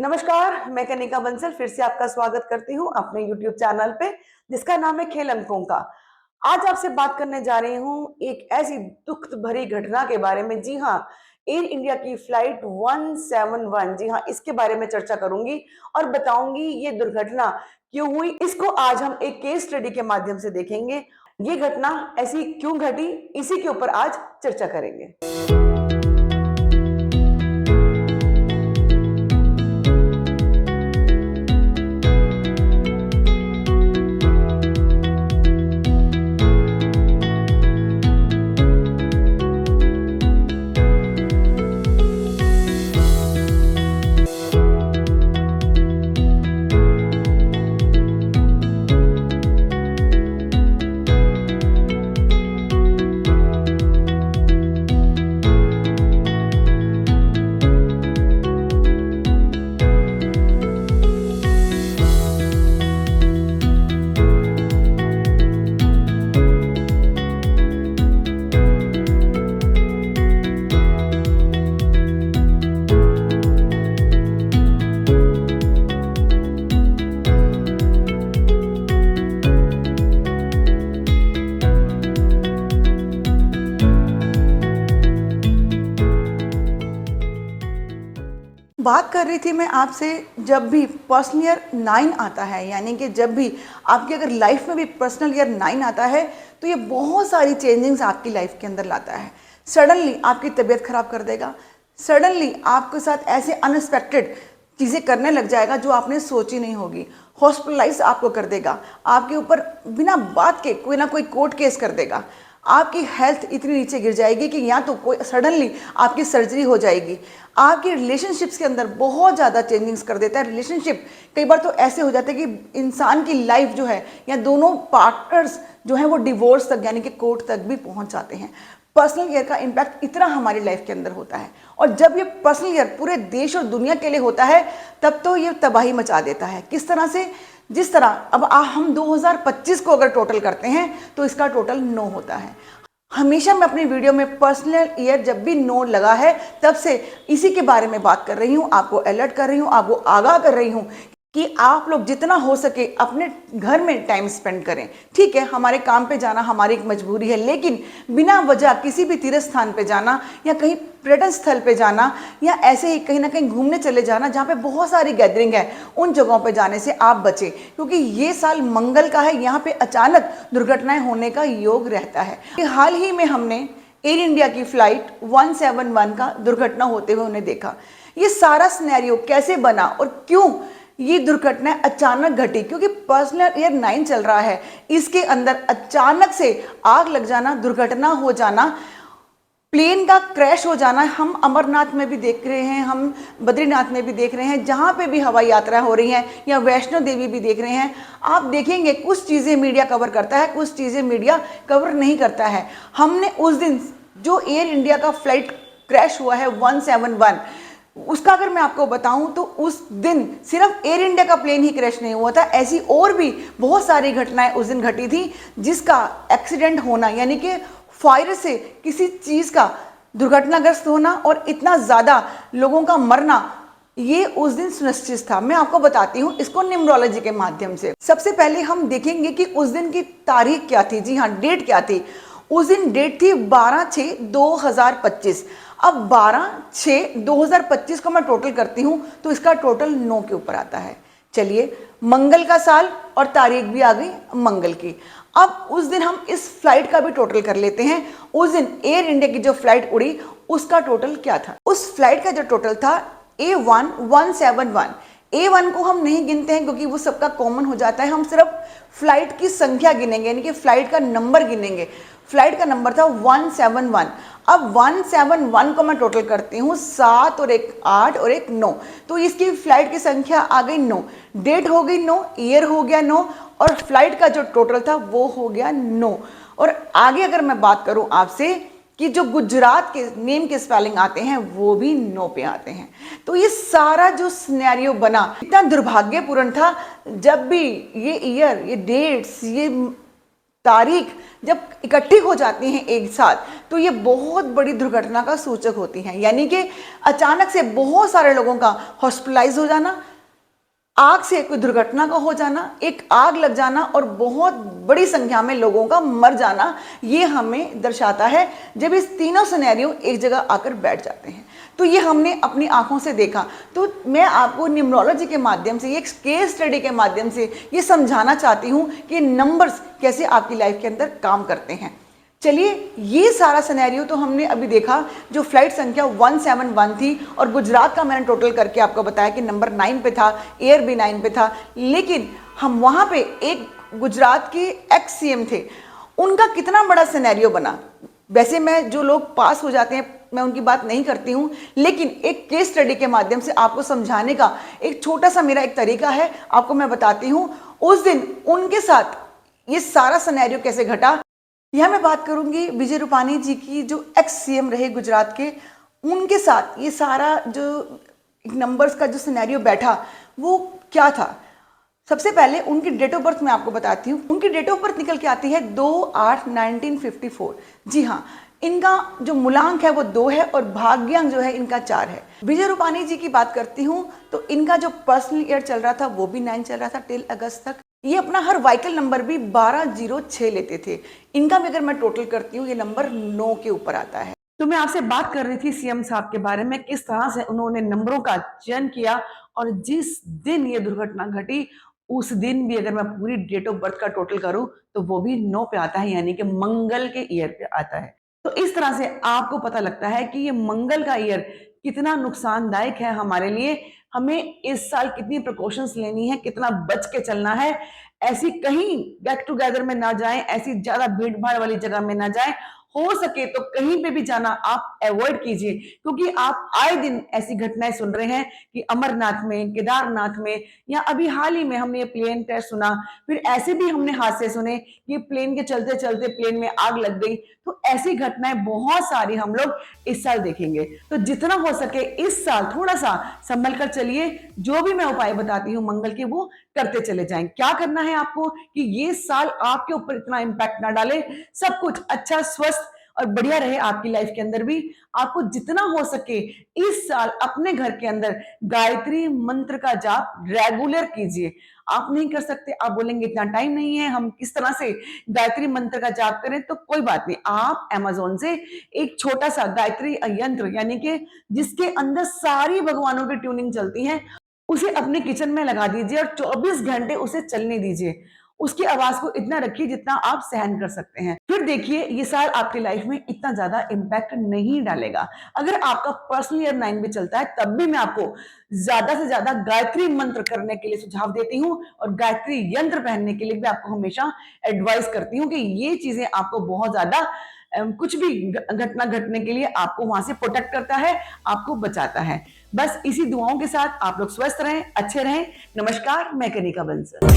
नमस्कार, मैं कनिका बंसल फिर से आपका स्वागत करती हूँ अपने YouTube चैनल पे जिसका नाम है खेल अंकों का। आज आपसे बात करने जा रही हूँ एक ऐसी दुख भरी घटना के बारे में। जी हाँ, एयर इंडिया की फ्लाइट 171, जी हाँ, इसके बारे में चर्चा करूंगी और बताऊंगी ये दुर्घटना क्यों हुई। इसको आज हम एक केस स्टडी के माध्यम से देखेंगे। ये घटना ऐसी क्यों घटी, इसी के ऊपर आज चर्चा करेंगे। बात कर रही थी मैं आपसे, जब भी पर्सनल ईयर 9 आता है, यानी कि जब भी आपकी अगर लाइफ में भी पर्सनल ईयर 9 आता है तो ये बहुत सारी चेंजिंग्स आपकी लाइफ के अंदर लाता है। सडनली आपकी तबीयत खराब कर देगा, सडनली आपके साथ ऐसे अनएक्सपेक्टेड चीज़ें करने लग जाएगा जो आपने सोची नहीं होगी। हॉस्पिटलाइज आपको कर देगा, आपके ऊपर बिना बात के कोई ना कोई कोर्ट केस कर देगा, आपकी हेल्थ इतनी नीचे गिर जाएगी कि या तो कोई सडनली आपकी सर्जरी हो जाएगी। आपके रिलेशनशिप्स के अंदर बहुत ज़्यादा चेंजिंग्स कर देता है। रिलेशनशिप कई बार तो ऐसे हो जाते हैं कि इंसान की लाइफ जो है या दोनों पार्टनर्स जो हैं वो डिवोर्स तक यानी कि कोर्ट तक भी पहुंच जाते हैं। पर्सनल ईयर का इम्पैक्ट इतना हमारी लाइफ के अंदर होता है, और जब ये पर्सनल ईयर पूरे देश और दुनिया के लिए होता है तब तो ये तबाही मचा देता है। किस तरह से? जिस तरह अब हम 2025 को अगर टोटल करते हैं तो इसका टोटल 9 होता है। हमेशा मैं अपनी वीडियो में पर्सनल ईयर जब भी 9 लगा है तब से इसी के बारे में बात कर रही हूँ, आपको अलर्ट कर रही हूँ, आपको आगाह कर रही हूँ कि आप लोग जितना हो सके अपने घर में टाइम स्पेंड करें। ठीक है, हमारे काम पे जाना हमारी एक मजबूरी है, लेकिन बिना वजह किसी भी तीर्थ स्थान पे जाना या कहीं पर्यटन स्थल पे जाना या ऐसे ही कहीं ना कहीं घूमने चले जाना जहाँ पे बहुत सारी गैदरिंग है, उन जगहों पे जाने से आप बचें, क्योंकि ये साल मंगल का है। यहाँ पे अचानक दुर्घटनाएं होने का योग रहता है। हाल ही में हमने एयर इंडिया की फ्लाइट 171 का दुर्घटना होते हुए उन्हें देखा। ये सारा सिनेरियो कैसे बना और क्यों ये दुर्घटना अचानक घटी? क्योंकि पर्सनल ईयर 9 चल रहा है, इसके अंदर अचानक से आग लग जाना, दुर्घटना हो जाना, प्लेन का क्रैश हो जाना हम अमरनाथ में भी देख रहे हैं, हम बद्रीनाथ में भी देख रहे हैं, जहाँ पे भी हवाई यात्रा हो रही हैं, या वैष्णो देवी भी देख रहे हैं। आप देखेंगे कुछ चीज़ें मीडिया कवर करता है, कुछ चीज़ें मीडिया कवर नहीं करता है। हमने उस दिन जो एयर इंडिया का फ्लाइट क्रैश हुआ है 171, उसका अगर मैं आपको बताऊं तो उस दिन सिर्फ एयर इंडिया का प्लेन ही क्रैश नहीं हुआ था, ऐसी और भी बहुत सारी घटनाएं उस दिन घटी थी जिसका एक्सीडेंट होना यानी कि फायर से किसी चीज़ का दुर्घटनाग्रस्त होना और इतना ज़्यादा लोगों का मरना, ये उस दिन सुनिश्चित था। मैं आपको बताती हूँ इसको न्यूमरोलॉजी के माध्यम से। सबसे पहले हम देखेंगे कि उस दिन की तारीख क्या थी। जी हाँ, डेट क्या थी? उस दिन डेट थी 12/6/2025। अब 12/6/2025 को मैं टोटल करती हूँ तो इसका टोटल 9 के ऊपर आता है। चलिए, मंगल का साल और तारीख भी आ गई मंगल की। अब उस दिन हम इस फ्लाइट का भी टोटल कर लेते हैं। उस दिन एयर इंडिया की जो फ्लाइट उड़ी उसका टोटल क्या था? उस फ्लाइट का जो टोटल था A1 A1 को हम नहीं गिनते हैं क्योंकि वो सबका कॉमन हो जाता है। हम सिर्फ फ्लाइट की संख्या गिनेंगे, यानी कि फ्लाइट का नंबर गिनेंगे। फ्लाइट का नंबर था 171। अब 171 को मैं टोटल करती हूँ, 7 और 1 8 और 1 9, तो इसकी फ्लाइट की संख्या आ गई 9, डेट हो गई 9, ईयर हो गया 9, और फ्लाइट का जो टोटल था वो हो गया 9। और आगे अगर मैं बात करूँ आपसे कि जो गुजरात के नेम के स्पेलिंग आते हैं वो भी 9 पे आते हैं। तो ये सारा जो सिनेरियो बना इतना दुर्भाग्यपूर्ण था। जब भी ये ईयर, ये डेट्स, ये तारीख जब इकट्ठी हो जाती हैं एक साथ, तो ये बहुत बड़ी दुर्घटना का सूचक होती हैं। यानी कि अचानक से बहुत सारे लोगों का हॉस्पिटलाइज हो जाना, आग से कोई दुर्घटना का हो जाना, एक आग लग जाना और बहुत बड़ी संख्या में लोगों का मर जाना, ये हमें दर्शाता है जब इस तीनों सिनेरियो एक जगह आकर बैठ जाते हैं। तो ये हमने अपनी आंखों से देखा। तो मैं आपको न्यूमरोलॉजी के माध्यम से, एक केस स्टडी के माध्यम से ये समझाना चाहती हूँ कि नंबर्स कैसे आपकी लाइफ के अंदर काम करते हैं। चलिए, ये सारा सिनेरियो तो हमने अभी देखा जो फ्लाइट संख्या 171 थी, और गुजरात का मैंने टोटल करके आपको बताया कि नंबर 9 पे था, एयर भी 9 पे था। लेकिन हम वहाँ पे एक गुजरात के एक्स सीएम थे, उनका कितना बड़ा सिनेरियो बना। वैसे मैं जो लोग पास हो जाते हैं मैं उनकी बात नहीं करती हूँ, लेकिन एक केस स्टडी के माध्यम से आपको समझाने का एक छोटा सा मेरा एक तरीका है, आपको मैं बताती हूँ। उस दिन उनके साथ ये सारा सिनेरियो कैसे घटा। यह मैं बात करूंगी विजय रूपानी जी की, जो एक्स सीएम रहे गुजरात के। उनके साथ ये सारा जो नंबर्स का जो सिनेरियो बैठा वो क्या था। सबसे पहले उनकी डेट ऑफ बर्थ मैं आपको बताती हूँ। उनकी डेट ऑफ बर्थ निकल के आती है 2/8/1954। जी हाँ, इनका जो मूलांक है वो 2 है और भाग्यांक जो है इनका 4 है। विजय रूपानी जी की बात करती हूँ तो इनका जो पर्सनल ईयर चल रहा था वो भी 9 चल रहा था टिल अगस्त तक। ये अपना हर व्हीकल नंबर भी 1206 लेते थे। इनका भी अगर मैं टोटल करती हूँ ये नंबर 9 के ऊपर आता है। तो मैं आपसे बात कर रही थी सीएम साहब के बारे में, किस तरह से उन्होंने नंबरों का चयन किया, और जिस दिन ये दुर्घटना घटी उस दिन भी अगर मैं पूरी डेट ऑफ बर्थ का टोटल करूं तो वो भी 9 पे आता है, यानी कि मंगल के ईयर पे आता है। तो इस तरह से आपको पता लगता है कि ये मंगल का ईयर कितना नुकसानदायक है हमारे लिए। हमें इस साल कितनी प्रिकॉशंस लेनी है, कितना बच के चलना है। ऐसी कहीं गेट टुगेदर में ना जाएं, ऐसी ज्यादा भीड़ भाड़ वाली जगह में ना जाएं। हो सके तो कहीं पे भी जाना आप अवॉइड कीजिए, क्योंकि आप आए दिन ऐसी घटनाएं सुन रहे हैं कि अमरनाथ में, केदारनाथ में, या अभी हाल ही में हमने ये प्लेन क्रैश सुना। फिर ऐसे भी हमने हादसे सुने कि प्लेन के चलते चलते प्लेन में आग लग गई। तो ऐसी घटनाएं बहुत सारी हम लोग इस साल देखेंगे। तो जितना हो सके इस साल थोड़ा सा संभल कर चलिए। जो भी मैं उपाय बताती हूँ मंगल के, वो करते चले जाएं। क्या करना है आपको कि ये साल आपके ऊपर इतना इंपैक्ट ना डाले, सब कुछ अच्छा, स्वस्थ और बढ़िया रहे आपकी लाइफ के अंदर भी। आपको जितना हो सके इस साल अपने घर के अंदर गायत्री मंत्र का जाप रेगुलर कीजिए। आप नहीं कर सकते, आप बोलेंगे इतना टाइम नहीं है, हम किस तरह से गायत्री मंत्र का जाप करें, तो कोई बात नहीं, आप अमेज़न से एक छोटा सा गायत्री यंत्र, यानी कि जिसके अंदर सारी भगवानों की ट्यूनिंग चलती है, उसे अपने किचन में लगा दीजिए और 24 घंटे उसे चलने दीजिए। उसकी आवाज को इतना रखिए जितना आप सहन कर सकते हैं। फिर देखिए ये साल आपकी लाइफ में इतना ज्यादा इंपैक्ट नहीं डालेगा। अगर आपका पर्सनल ईयर 9 भी चलता है तब भी मैं आपको ज्यादा से ज्यादा गायत्री मंत्र करने के लिए सुझाव देती हूँ, और गायत्री यंत्र पहनने के लिए भी आपको हमेशा एडवाइस करती हूँ कि ये चीजें आपको बहुत ज्यादा कुछ भी घटना घटने के लिए आपको वहां से प्रोटेक्ट करता है, आपको बचाता है। बस इसी दुआओं के साथ आप लोग स्वस्थ रहें, अच्छे रहें। नमस्कार, मैं कनिका बंसल।